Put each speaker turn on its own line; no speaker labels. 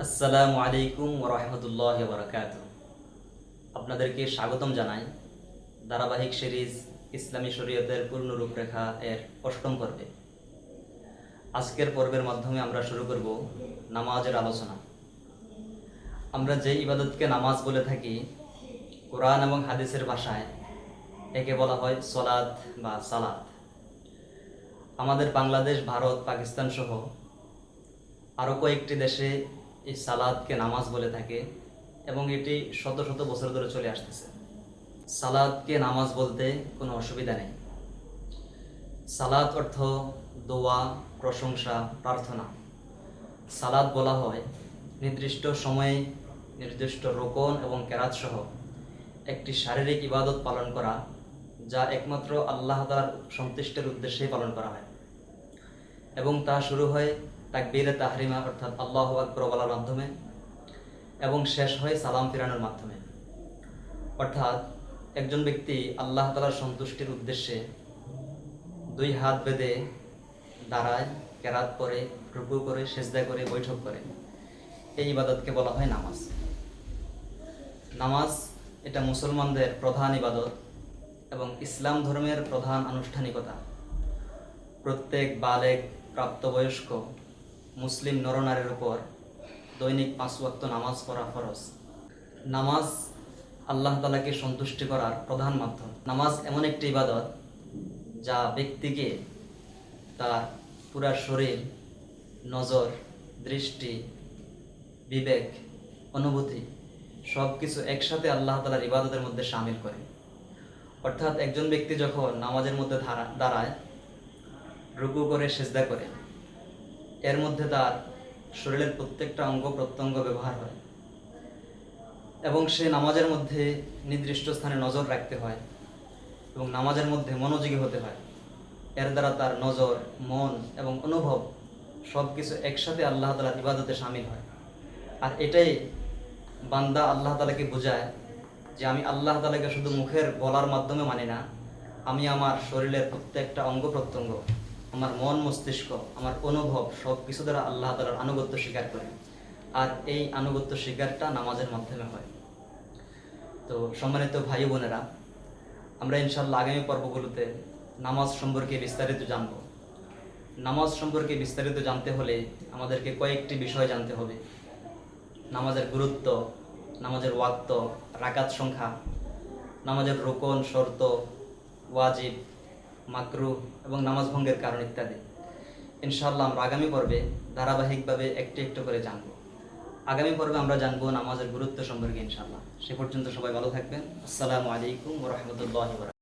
আসসালামু আলাইকুম ওয়া রাহমাতুল্লাহি ওয়া বারাকাতুহু। আপনাদেরকে স্বাগতম জানাই ধারাবাহিক সিরিজ ইসলামী শরীয়তের পূর্ণ রূপরেখা এর অষ্টম পর্বে। আজকের পর্বের মাধ্যমে আমরা শুরু করব নামাজের আলোচনা। আমরা যে ইবাদতকে নামাজ বলে থাকি, কোরআন এবং হাদিসের ভাষায় একে বলা হয় সলাত বা সালাত। আমাদের বাংলাদেশ, ভারত, পাকিস্তান সহ আরও কয়েকটি দেশে এই সালাদকে নামাজ বলে থাকে এবং এটি শত শত বছর ধরে চলে আসতেছে। সালাদকে নামাজ বলতে কোনো অসুবিধা নেই। সালাত অর্থ দোয়া, প্রশংসা, প্রার্থনা। সালাত বলা হয় নির্দিষ্ট সময়ে নির্দিষ্ট রোকন এবং কেরাত সহ একটি শারীরিক ইবাদত পালন করা, যা একমাত্র আল্লাহ তাআলার সন্তুষ্টির উদ্দেশ্যেই পালন করা হয় এবং তা শুরু হয় তাকবীরে তাহরিমা অর্থাৎ আল্লাহু আকবার বলার মাধ্যমে এবং শেষ হয় সালাম ফিরানোর মাধ্যমে। অর্থাৎ একজন ব্যক্তি আল্লাহ তাআলার সন্তুষ্টির উদ্দেশ্যে দুই হাত বেঁধে দাঁড়ায়, কেরাত করে, রুকু করে, সেজদা করে, বৈঠক করে। এই ইবাদতকে বলা হয় নামাজ। নামাজ এটা মুসলমানদের প্রধান ইবাদত এবং ইসলাম ধর্মের প্রধান আনুষ্ঠানিকতা। প্রত্যেক বালেগ প্রাপ্তবয়স্ক মুসলিম নরনারীর উপর দৈনিক 5 ওয়াক্ত নামাজ পড়া ফরজ। নামাজ আল্লাহ তাআলাকে সন্তুষ্টি করার প্রধান মাধ্যম। নামাজ এমন একটি ইবাদত যা ব্যক্তিকে তার পুরা শরীর, নজর, দৃষ্টি, বিবেক, অনুভূতি সব কিছু একসাথে আল্লাহ তাআলার ইবাদতের মধ্যে শামিল করে। অর্থাৎ একজন ব্যক্তি যখন নামাজের মধ্যে দাঁড়ায়, রুকু করে, সেজদা করে, এর মধ্যে তার শরীরের প্রত্যেকটা অঙ্গ প্রত্যঙ্গ ব্যবহার হয় এবং সে নামাজের মধ্যে নির্দিষ্ট স্থানে নজর রাখতে হয় এবং নামাজের মধ্যে মনোযোগী হতে হয়। এর দ্বারা তার নজর, মন এবং অনুভব সব কিছু একসাথে আল্লাহ তাআলার ইবাদতে শামিল হয়। আর এটাই বান্দা আল্লাহ তাআলাকে বোঝায় যে আমি আল্লাহ তাআলাকে শুধু মুখের বলার মাধ্যমে মানি না, আমি আমার শরীরের প্রত্যেকটা অঙ্গ প্রত্যঙ্গ, আমার মন মস্তিষ্ক, আমার অনুভব সব কিছু দ্বারা আল্লাহ তাআলার আনুগত্য স্বীকার করি। আর এই আনুগত্য স্বীকারটা নামাজের মাধ্যমে হয়। তো সম্মানিত ভাই বোনেরা, আমরা ইনশাআল্লাহ আগামী পর্বগুলোতে নামাজ সম্পর্কে বিস্তারিত জানব। নামাজ সম্পর্কে বিস্তারিত জানতে হলে আমাদেরকে কয়েকটি বিষয় জানতে হবে: নামাজের গুরুত্ব, নামাজের ওয়াক্ত, রাকাত সংখ্যা, নামাজের রোকন, শর্ত, ওয়াজিব, মাকরুহ এবং নামাজ ভঙ্গের কারণ ইত্যাদি। ইনশাআল্লাহ আমরা আগামী পর্বে ধারাবাহিকভাবে একটু একটু করে জানব। আগামী পর্বে আমরা জানবো নামাজের গুরুত্ব সম্পর্কে ইনশাআল্লাহ। সে পর্যন্ত সবাই ভালো থাকবেন। আসসালামু আলাইকুম ওয়া রাহমাতুল্লাহি ওয়া বারাকাতুহু।